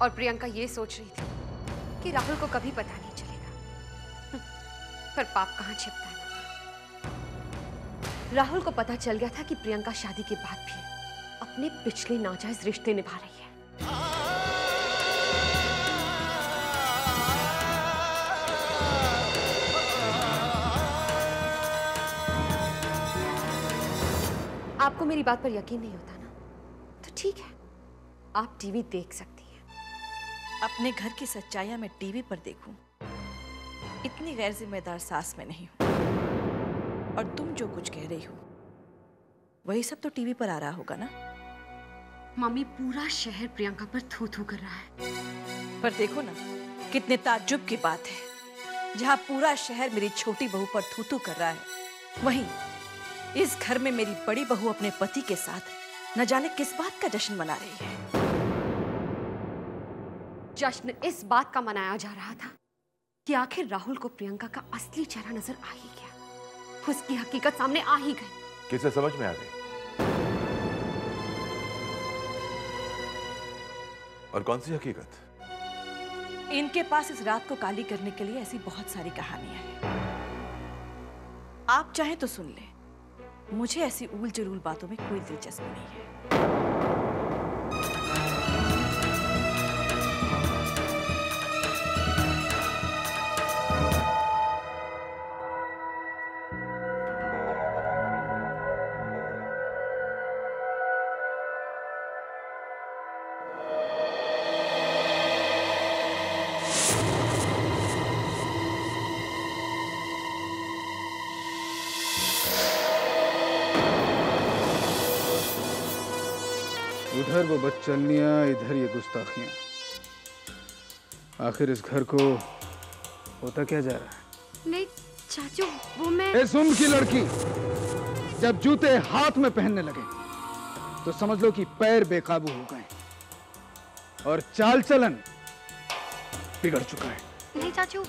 और प्रियंका ये सोच रही थी कि राहुल को कभी पता नहीं चलेगा। पर पाप कहाँ छिपता है। राहुल को पता चल गया था कि प्रियंका शादी के बाद भी अपने पिछले नाजायज रिश्ते निभा रही है। आपको मेरी बात पर यकीन नहीं होता ना, तो ठीक है, आप टीवी देख सकती हैं। अपने घर की सच्चाइयां मैं टीवी पर देखूं, इतनी गैर जिम्मेदार सास मैं नहीं हूं। और तुम जो कुछ कह रही हो वही सब तो टीवी पर आ रहा होगा ना। मम्मी, पूरा शहर प्रियंका पर थू थू कर रहा है। पर देखो ना, कितने ताज्जुब की बात है, जहां पूरा शहर मेरी छोटी बहू पर थू थू कर रहा है, वहीं इस घर में मेरी बड़ी बहू अपने पति के साथ न जाने किस बात का जश्न मना रही है। जश्न इस बात का मनाया जा रहा था कि आखिर राहुल को प्रियंका का असली चेहरा नजर आ ही गया, उसकी हकीकत सामने आ ही गई। किसे समझ में आ गई? और कौन सी हकीकत? इनके पास इस रात को काली करने के लिए ऐसी बहुत सारी कहानियां हैं। आप चाहें तो सुन लें, मुझे ऐसी उल जलूल बातों में कोई दिलचस्पी नहीं है। उधर वो बदचलनियां, इधर ये गुस्ताखियां। आखिर इस घर को होता क्या जा रहा है? नहीं चाचू, वो मैं... इस उम्र की लड़की जब जूते हाथ में पहनने लगे तो समझ लो कि पैर बेकाबू हो गए और चाल चलन बिगड़ चुका है। नहीं चाचू,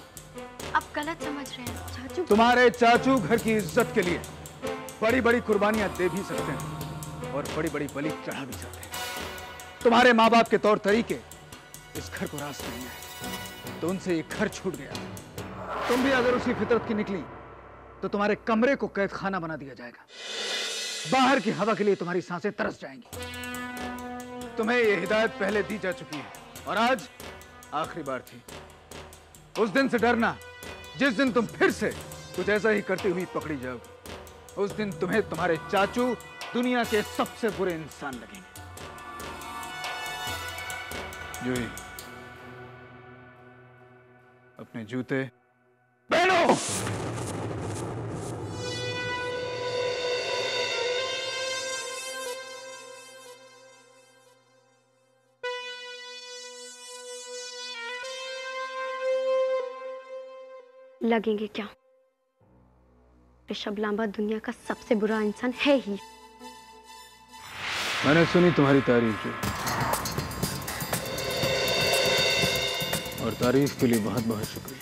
आप गलत समझ रहे हैं। चाचू, तुम्हारे चाचू घर की इज्जत के लिए बड़ी बड़ी कुर्बानियां दे भी सकते हैं और बड़ी बड़ी बलि चढ़ा भी सकते हैं। तुम्हारे माँ बाप के तौर तरीके इस घर को रास नहीं है, तो उनसे ये घर छूट गया। तुम भी अगर उसी फितरत की निकली तो तुम्हारे कमरे को कैद खाना बना दिया जाएगा। बाहर की हवा के लिए तुम्हारी सांसें तरस जाएंगी। तुम्हें ये हिदायत पहले दी जा चुकी है और आज आखिरी बार थी। उस दिन से डरना जिस दिन तुम फिर से कुछ ऐसा ही करती हुई पकड़ी जाओगी। उस दिन तुम्हें तुम्हारे चाचू दुनिया के सबसे बुरे इंसान लगेंगे। जूही, अपने जूते पहनो। लगेंगे क्या? ऋषभ लांबा दुनिया का सबसे बुरा इंसान है ही। मैंने सुनी तुम्हारी तारीफ जो, और तारीफ के लिए बहुत बहुत शुक्रिया।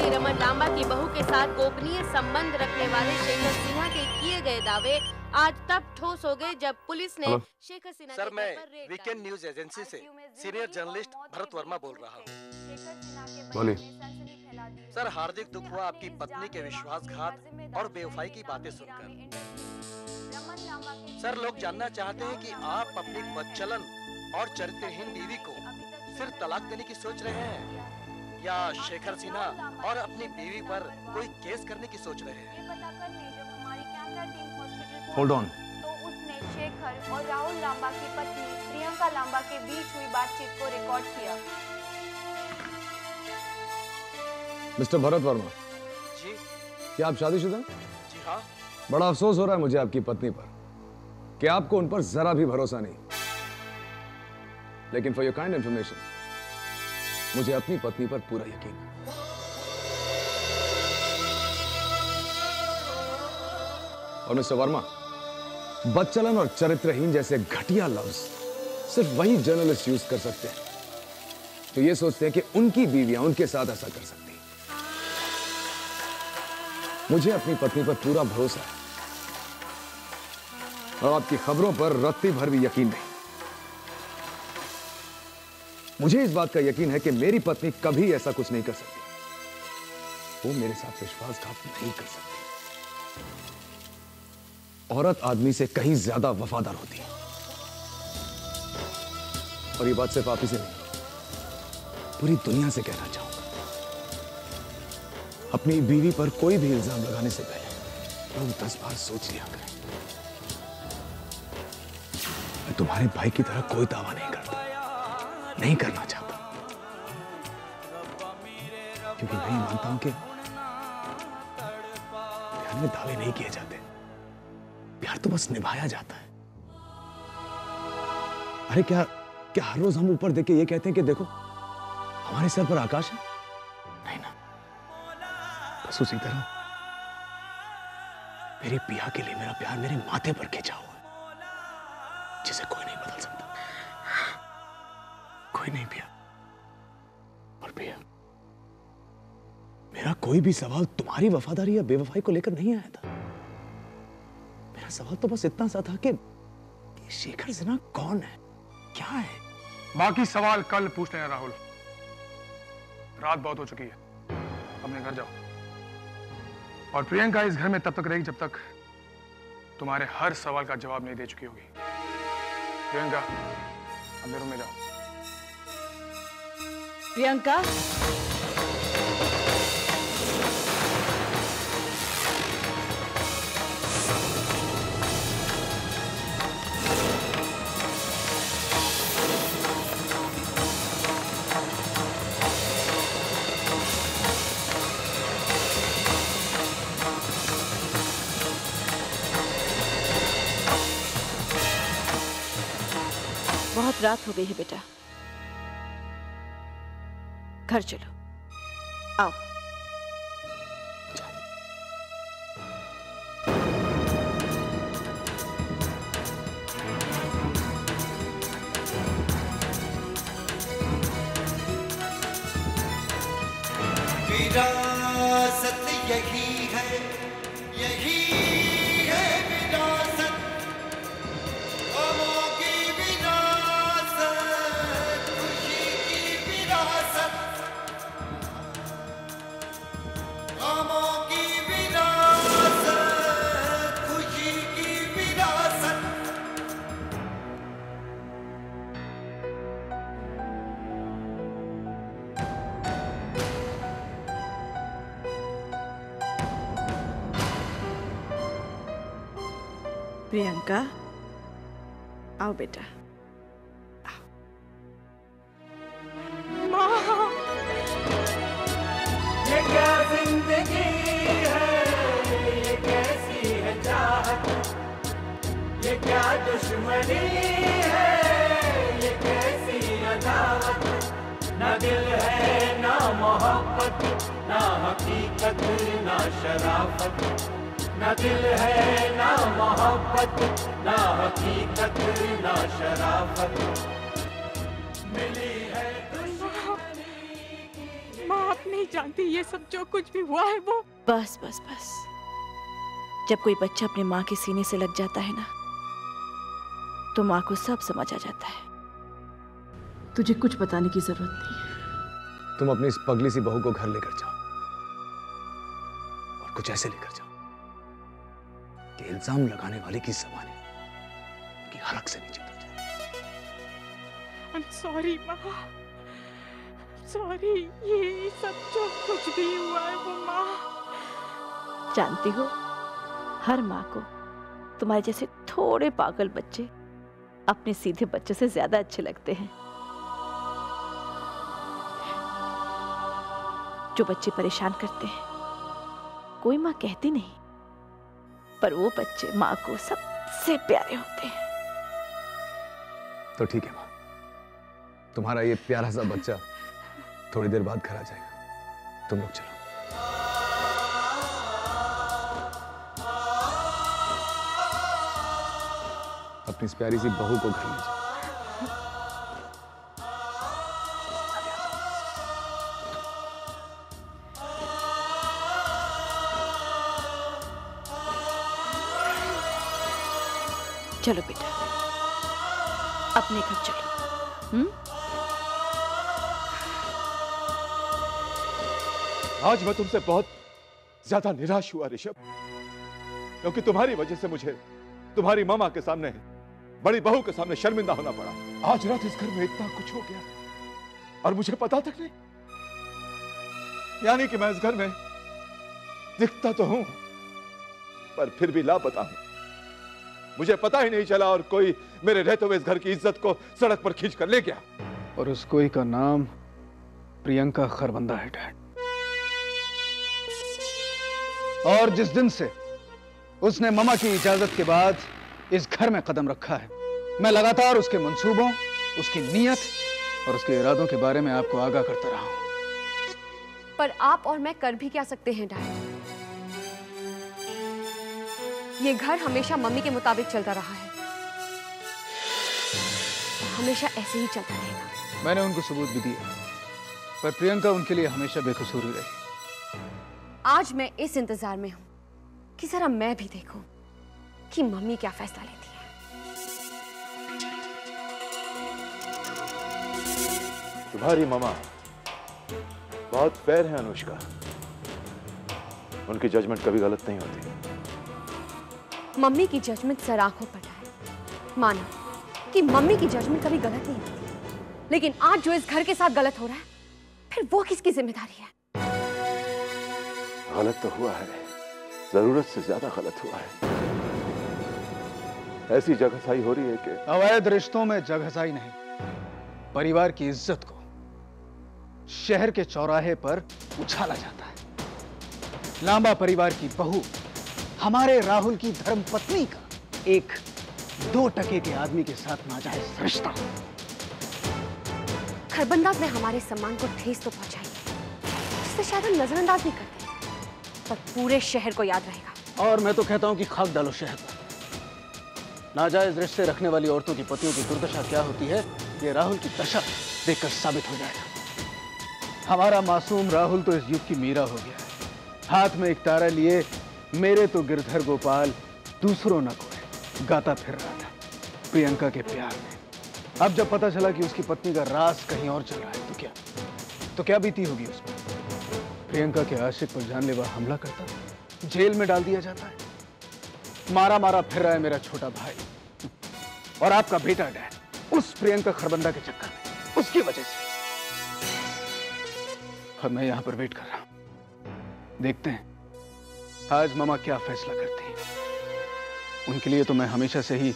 रमन लांबा की बहू के साथ गोपनीय संबंध रखने वाले शेखर सिन्हा के किए गए दावे आज तब ठोस हो गए जब पुलिस ने शेखर सिन्हा सर, मैं वीकेंड न्यूज एजेंसी से सीनियर जर्नलिस्ट भरत वर्मा बोल रहा हूँ। बोलिए। सर, हार्दिक दुख हुआ आपकी पत्नी के विश्वासघात और बेवफाई की बातें सुनकर। सर, लोग जानना चाहते हैं कि आप अपनी बदचलन और चरित्रहीन बीवी को सिर्फ तलाक देने की सोच रहे हैं या शेखर सिन्हा और अपनी बीवी पर कोई केस करने की सोच रहे हैं? Hold on. तो उसने शेखर और राहुल लांबा की पत्नी प्रियंका लांबा के बीच हुई बातचीत को रिकॉर्ड किया। मिस्टर भरत वर्मा जी। क्या आप शादीशुदा? जी हाँ। बड़ा अफसोस हो रहा है मुझे आपकी पत्नी पर। कि आपको उन पर जरा भी भरोसा नहीं। लेकिन फॉर योर काइंड इंफॉर्मेशन, मुझे अपनी पत्नी पर पूरा यकीन है। और मिस्टर वर्मा, बदचलन और चरित्रहीन जैसे घटिया लफ्ज सिर्फ वही जर्नलिस्ट यूज कर सकते हैं तो ये सोचते हैं कि उनकी बीवियां उनके साथ ऐसा कर सकती हैं। मुझे अपनी पत्नी पर पूरा भरोसा है और आपकी खबरों पर रत्ती भर भी यकीन नहीं। मुझे इस बात का यकीन है कि मेरी पत्नी कभी ऐसा कुछ नहीं कर सकती। वो मेरे साथ विश्वासघात नहीं कर सकती। औरत आदमी से कहीं ज्यादा वफादार होती है। और ये बात सिर्फ आप ही से नहीं, पूरी दुनिया से कहना चाहूंगा। अपनी बीवी पर कोई भी इल्जाम लगाने से पहले लोग 10 बार सोच लिया करें। मैं तुम्हारे भाई की तरह कोई दावा नहीं करता, नहीं करना चाहता, क्योंकि मैं ये मानता हूं कि प्यार में दावे नहीं किए जाते, प्यार तो बस निभाया जाता है। अरे क्या हर रोज हम ऊपर देख के ये कहते हैं कि देखो हमारे सर पर आकाश है? नहीं ना। बस उसी तरह मेरी पिया के लिए मेरा प्यार मेरे माथे पर खिंचा हुआ है, जिसे कोई नहीं बदल सकता। कोई नहीं पिया। और पिया, मेरा कोई भी सवाल तुम्हारी वफादारी या बेवफाई को लेकर नहीं आया था। मेरा सवाल तो बस इतना सा था कि शेखर सिन्हा कौन है, क्या है? बाकी सवाल कल पूछ लेना राहुल। रात बहुत हो चुकी है, अपने घर जाओ। और प्रियंका इस घर में तब तक रहेगी जब तक तुम्हारे हर सवाल का जवाब नहीं दे चुकी होगी। प्रियंका, अपने रूम में जाओ। प्रियंका, बहुत रात हो गई है बेटा, घर चलो। आओ। विरासत यही है, यही है विरासत, गमों की विरासत, खुशी की विरासत, गमों की विरासत, खुशी की विरासत। प्रियंका, आओ बेटा। ये क्या जिंदगी है, ये कैसी है चाहत, ये क्या दुश्मनी है, ये कैसी अदावत। ना दिल है ना मोहब्बत, ना हकीकत ना शराफत। ना दिल है ना मोहब्बत, ना हकीकत ना शराफत। मिली है माँ, आप नहीं जानती ये सब जो कुछ भी हुआ है वो। बस बस बस, जब कोई बच्चा अपनी माँ के सीने से लग जाता है ना, तो माँ को सब समझ आ जाता है। तुझे कुछ बताने की जरूरत नहीं है। तुम अपनी इस पगली सी बहू को घर लेकर जाओ, और कुछ ऐसे लेकर जाओ कि इल्जाम लगाने वाले की ज़बान की हलक से नीचे उतर जाए। I'm sorry माँ, सॉरी। ये सब जो कुछ भी हुआ है वो माँ। जानती हो, हर माँ को तुम्हारे जैसे थोड़े पागल बच्चे अपने सीधे बच्चों से ज्यादा अच्छे लगते हैं। जो बच्चे परेशान करते हैं कोई माँ कहती नहीं, पर वो बच्चे माँ को सब सबसे प्यारे होते हैं। तो ठीक है माँ, तुम्हारा ये प्यारा सा बच्चा थोड़ी देर बाद घर आ जाएगा। तुम लोग चलो। अपनी इस प्यारी सी बहू को घर ले जाओ। चलो बेटा, अपने घर चलो। आज मैं तुमसे बहुत ज्यादा निराश हुआ ऋषभ, क्योंकि तुम्हारी वजह से मुझे तुम्हारी मामा के सामने, बड़ी बहू के सामने शर्मिंदा होना पड़ा। आज रात इस घर में इतना कुछ हो गया और मुझे पता तक नहीं। यानी कि मैं इस घर में दिखता तो हूं, पर फिर भी लापता हूं। मुझे पता ही नहीं चला और कोई मेरे रहते हुए इस घर की इज्जत को सड़क पर खींच कर ले गया। और उस कोई का नाम प्रियंका खरबंदा है डैड। और जिस दिन से उसने मामा की इजाजत के बाद इस घर में कदम रखा है, मैं लगातार उसके मंसूबों, उसकी नीयत और उसके इरादों के बारे में आपको आगाह करता रहा हूं। पर आप और मैं कर भी क्या सकते हैं डैड? ये घर हमेशा मम्मी के मुताबिक चलता रहा है, हमेशा ऐसे ही चलता रहेगा। मैंने उनको सबूत भी दिए, पर प्रियंका उनके लिए हमेशा बेकसूर ही रही। आज मैं इस इंतजार में हूं कि जरा मैं भी देखूं कि मम्मी क्या फैसला लेती है। तुम्हारी मामा बहुत फेयर है अनुष्का, उनकी जजमेंट कभी गलत नहीं होती। मम्मी की जजमेंट सर आंखों पर है। मानो कि मम्मी की जजमेंट कभी गलत नहीं होती, लेकिन आज जो इस घर के साथ गलत हो रहा है, फिर वो किसकी जिम्मेदारी है? गलत तो हुआ है, जरूरत से ज्यादा गलत हुआ है। ऐसी जगहसाई हो रही है कि अवैध रिश्तों में जगहसाई नहीं, परिवार की इज्जत को शहर के चौराहे पर उछाला जाता है। लांबा परिवार की बहू हमारे राहुल की धर्मपत्नी का एक 2 टके के आदमी के साथ नाजायज रिश्ता। खरबंदाज ने हमारे सम्मान को ठेस तो पहुंचाई, जिसे शायद हम नजरअंदाज नहीं करते, पर पूरे शहर को याद रहेगा। और मैं तो कहता हूं कि खाक डालो शहर पर। नाजायज रिश्ते रखने वाली औरतों की पतियों की दुर्दशा क्या होती है, ये राहुल की दशा देखकर साबित हो जाएगा। हमारा मासूम राहुल तो इस युग की मीरा हो गया है। हाथ में एक तारा लिए मेरे तो गिरधर गोपाल दूसरों न कोई गाता फिर रहा था प्रियंका के प्यार में। अब जब पता चला कि उसकी पत्नी का राज कहीं और चल रहा है, तो क्या बीती होगी उस पर? प्रियंका के आशिक पर जानलेवा हमला करता, जेल में डाल दिया जाता है, मारा मारा फिर रहा है मेरा छोटा भाई। और आपका बेटा डैड उस प्रियंका खरबंदा के चक्कर में, उसकी वजह से। और मैं यहां पर वेट कर रहा हूं, देखते हैं आज मामा क्या फैसला करती हैं। उनके लिए तो मैं हमेशा से ही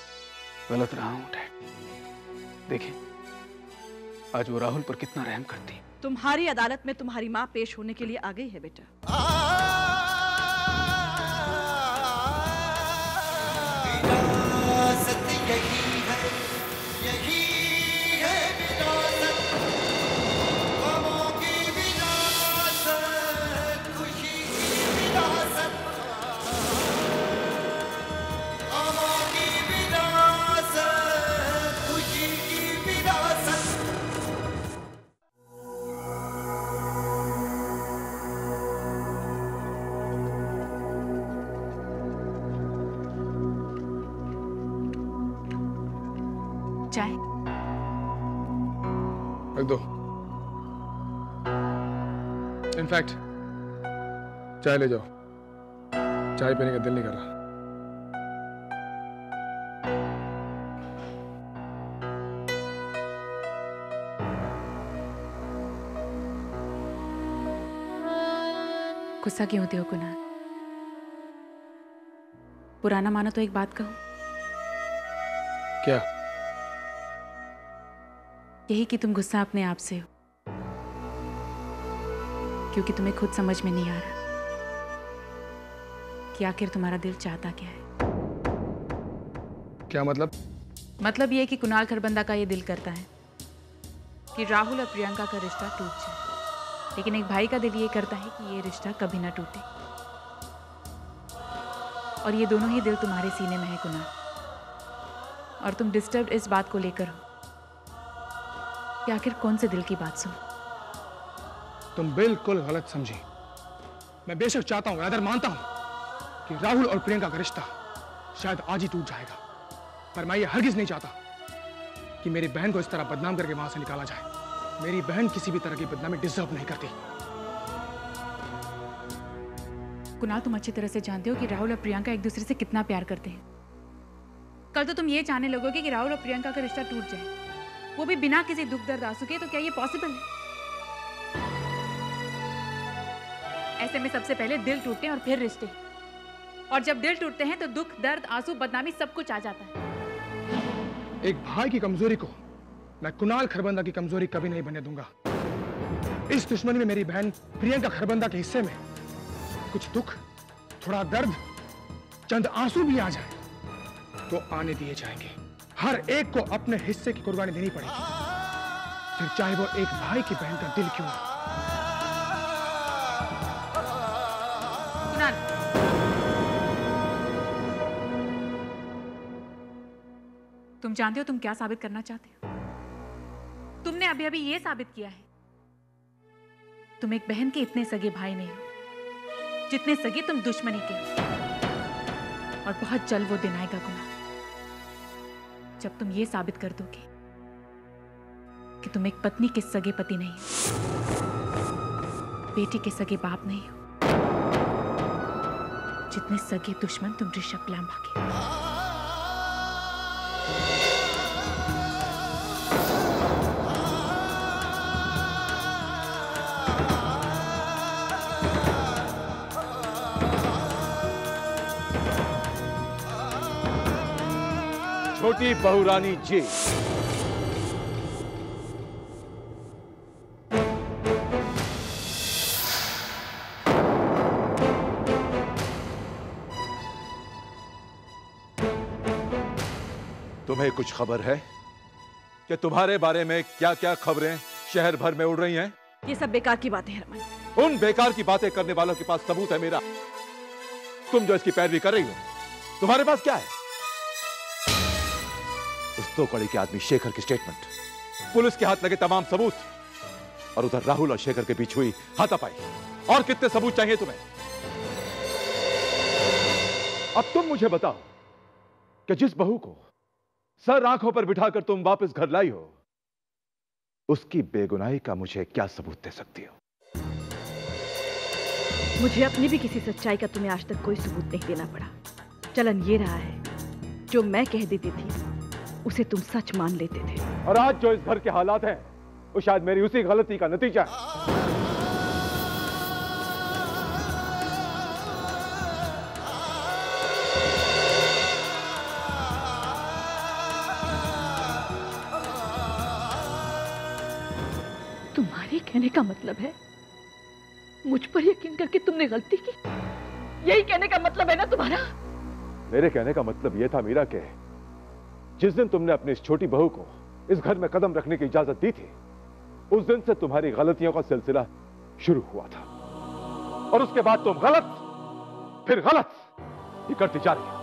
गलत रहा हूं डैड। देखिए आज वो राहुल पर कितना रहम करती है। तुम्हारी अदालत में तुम्हारी माँ पेश होने के लिए आ गई है बेटा। चाय रख दो। इनफैक्ट चाय ले जाओ, चाय पीने का दिल नहीं कर रहा। गुस्सा क्यों होते हो कुणाल? पुराना मानो तो एक बात कहूं, क्या? यही कि तुम गुस्सा अपने आप से हो, क्योंकि तुम्हें खुद समझ में नहीं आ रहा कि आखिर तुम्हारा दिल चाहता क्या है। क्या मतलब? मतलब ये कि कुणाल खरबंदा का ये दिल करता है कि राहुल और प्रियंका का रिश्ता टूट जाए, लेकिन एक भाई का दिल ये करता है कि ये रिश्ता कभी ना टूटे। और ये दोनों ही दिल तुम्हारे सीने में है कुणाल, और तुम डिस्टर्ब इस बात को लेकर हो कि आखिर कौन से दिल की बात सुनो। तुम बिल्कुल गलत समझी। मैं बेशक चाहता हूं, अदर मानता हूं कि राहुल और प्रियंका का रिश्ता शायद आज ही टूट जाएगा, पर मैं ये हरगिज नहीं चाहता कि मेरी बहन को इस तरह बदनाम करके वहां से निकाला जाए। मेरी बहन किसी भी तरह की बदनामी डिजर्व नहीं करती। कुणाल, तुम अच्छी तरह से जानते हो कि राहुल और प्रियंका एक दूसरे से कितना प्यार करते हैं। कल तो तुम ये चाहने लगोगे कि राहुल और प्रियंका का रिश्ता टूट जाए, वो भी बिना किसी दुख दर्द आंसू के। तो क्या ये पॉसिबल है? ऐसे में सबसे पहले दिल टूटते हैं और फिर रिश्ते, और जब दिल टूटते हैं तो दुख दर्द आंसू बदनामी सब कुछ आ जाता है। एक भाई की कमजोरी को मैं कुणाल खरबंदा की कमजोरी कभी नहीं बनने दूंगा। इस दुश्मनी में मेरी बहन प्रियंका खरबंदा के हिस्से में कुछ दुख, थोड़ा दर्द, चंद आंसू भी आ जाए तो आने दिए जाएंगे। हर एक को अपने हिस्से की कुर्बानी देनी पड़ेगी, फिर चाहे वो एक भाई की बहन का दिल क्यों ना। कुणाल, तुम जानते हो तुम क्या साबित करना चाहते हो? तुमने अभी अभी ये साबित किया है तुम एक बहन के इतने सगे भाई नहीं हो जितने सगे तुम दुश्मनी के हो। और बहुत जल्द वो दिन आएगा कुणाल, जब तुम ये साबित कर दोगे कि तुम एक पत्नी के सगे पति नहीं हो, बेटी के सगे बाप नहीं हो, जितने सगे दुश्मन तुम ऋषभ लांबा के हो। छोटी बहुरानी जी, तुम्हें कुछ खबर है कि तुम्हारे बारे में क्या क्या खबरें शहर भर में उड़ रही हैं? ये सब बेकार की बातें हैं हरमन। उन बेकार की बातें करने वालों के पास सबूत है मेरा। तुम जो इसकी पैरवी कर रही हो, तुम्हारे पास क्या है? उस दो कड़ी के आदमी शेखर की स्टेटमेंट, पुलिस के हाथ लगे तमाम सबूत, और उधर राहुल और शेखर के बीच हुई हाथापाई। और कितने सबूत चाहिए तुम्हें? अब तुम मुझे बताओ कि जिस बहू को सर आंखों पर बिठाकर तुम वापस घर लाई हो, उसकी बेगुनाही का मुझे क्या सबूत दे सकती हो? मुझे अपनी भी किसी सच्चाई का तुम्हें आज तक कोई सबूत नहीं देना पड़ा। चलन ये रहा है, जो मैं कह देती थी उसे तुम सच मान लेते थे। और आज जो इस घर के हालात हैं, वो शायद मेरी उसी गलती का नतीजा है। तुम्हारे कहने का मतलब है मुझ पर यकीन करके तुमने गलती की? यही कहने का मतलब है ना तुम्हारा? मेरे कहने का मतलब यह था मीरा के जिस दिन तुमने अपनी इस छोटी बहू को इस घर में कदम रखने की इजाजत दी थी, उस दिन से तुम्हारी गलतियों का सिलसिला शुरू हुआ था, और उसके बाद तुम गलत फिर गलत ही करती जा रही हो।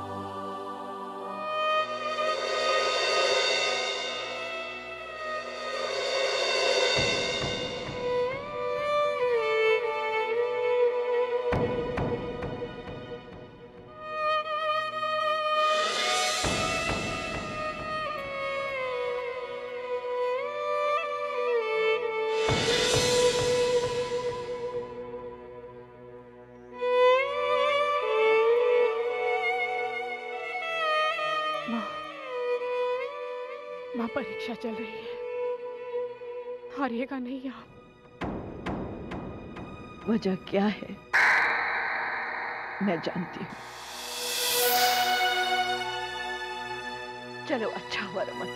मां, परीक्षा चल रही है, हारिएगा नहीं आप। वजह क्या है मैं जानती हूं। चलो अच्छा हुआ रमन,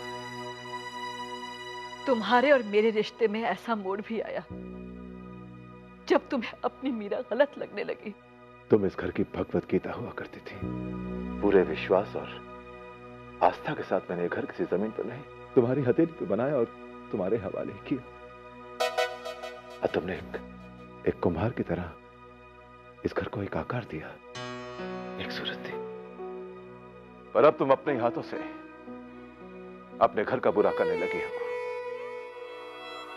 तुम्हारे और मेरे रिश्ते में ऐसा मोड़ भी आया जब तुम्हें अपनी मीरा गलत लगने लगी। तुम इस घर की भगवत गीता हुआ करती थी, पूरे विश्वास और आस्था के साथ मैंने घर किसी जमीन पर नहीं, तुम्हारी हथेली पे बनाया और तुम्हारे हवाले किया। और तुमने एक कुम्हार की तरह इस घर को एक आकार दिया, एक सूरत दी। पर अब तुम अपने हाथों से अपने घर का बुरा करने लगी हो,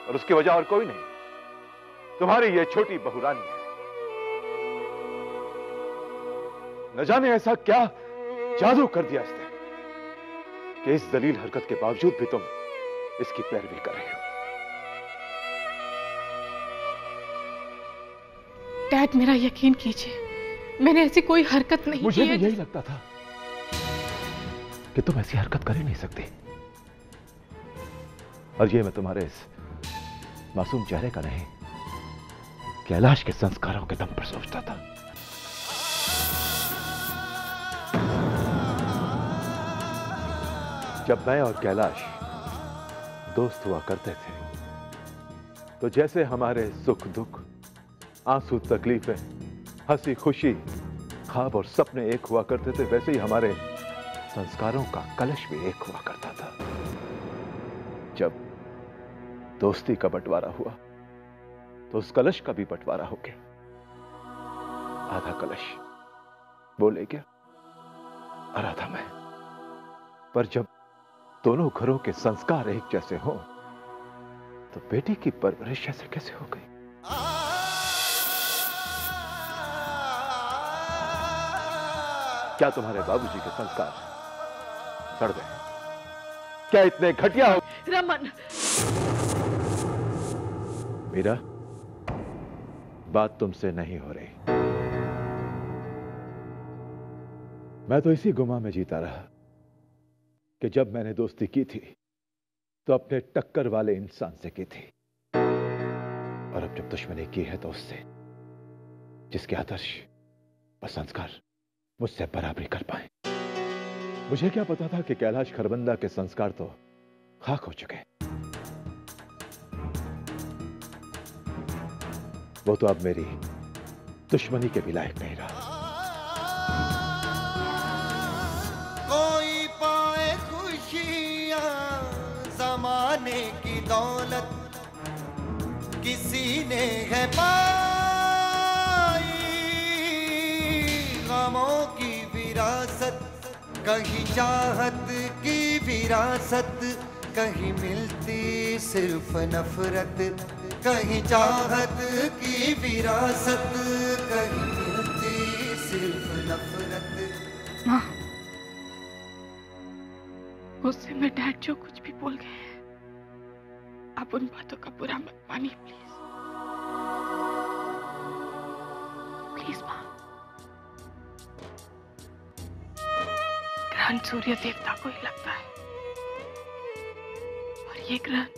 और उसकी वजह और कोई नहीं, तुम्हारी ये छोटी बहू रानी है। न जाने ऐसा क्या जादू कर दिया इसने कि इस दलील हरकत के बावजूद भी तुम इसकी पैरवी कर रही हो। डैड, मेरा यकीन कीजिए, मैंने ऐसी कोई हरकत नहीं की। मुझे भी यही लगता था कि तुम ऐसी हरकत कर ही नहीं सकती, और ये मैं तुम्हारे इस मासूम चेहरे का नहीं, कैलाश के संस्कारों के दम पर सोचता था। जब मैं और कैलाश दोस्त हुआ करते थे, तो जैसे हमारे सुख दुख, आंसू तकलीफें, हंसी खुशी, ख्वाब और सपने एक हुआ करते थे, वैसे ही हमारे संस्कारों का कलश भी एक हुआ करता था। जब दोस्ती का बंटवारा हुआ तो उस कलश का भी बंटवारा हो गया। आधा कलश वो ले गया और आधा मैं। पर जब दोनों घरों के संस्कार एक जैसे हों तो बेटी की परवरिश ऐसे कैसे हो गई? क्या तुम्हारे बाबूजी के संस्कार सड़ गए? क्या इतने घटिया हो? रमन! मीरा, बात तुमसे नहीं हो रही। मैं तो इसी गुमा में जीता रहा कि जब मैंने दोस्ती की थी तो अपने टक्कर वाले इंसान से की थी, और अब जब दुश्मनी की है तो उससे जिसके आदर्श व संस्कार मुझसे बराबरी कर पाए। मुझे क्या पता था कि कैलाश खरबंदा के संस्कार तो खाक हो चुके। वो तो अब मेरी दुश्मनी के भी लायक नहीं रहा। कोई पाए खुशियां जमाने की दौलत, किसी ने है पाई गमों की विरासत, कहीं चाहत की विरासत, कहीं मिलती सिर्फ नफरत, कहीं चाहत की विरासत, कहीं मिलती सिर्फ नफरत। माँ, गुस्से में डैड जो कुछ भी बोल गए हैं, आप उन बातों का बुरा मत मानिए प्लीज। प्लीज माँ। ग्रहण सूर्य देवता को ही लगता है, और ये ग्रहण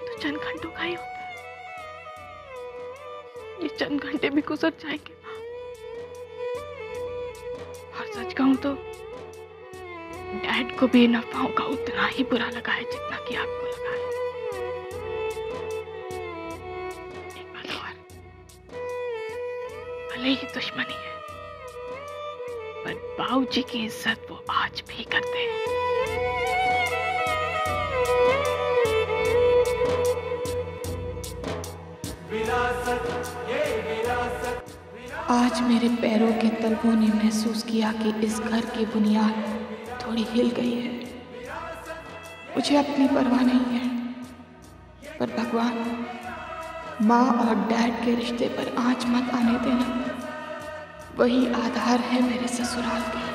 तो चंद घंटों का ही होता है। ये चंद घंटे भी गुजर जाएंगे माँ। और सच कहूं तो डैड को भी इन अफवाहों का उतना ही बुरा लगा है जितना कि आपको लगा है। एक बात और, भले ही दुश्मनी है, पर बाबूजी की इज्जत वो आज भी करते हैं। आज मेरे पैरों के तलवों ने महसूस किया कि इस घर की बुनियाद थोड़ी हिल गई है। मुझे अपनी परवाह नहीं है, पर भगवान माँ और डैड के रिश्ते पर आंच मत आने देना। वही आधार है मेरे ससुराल के।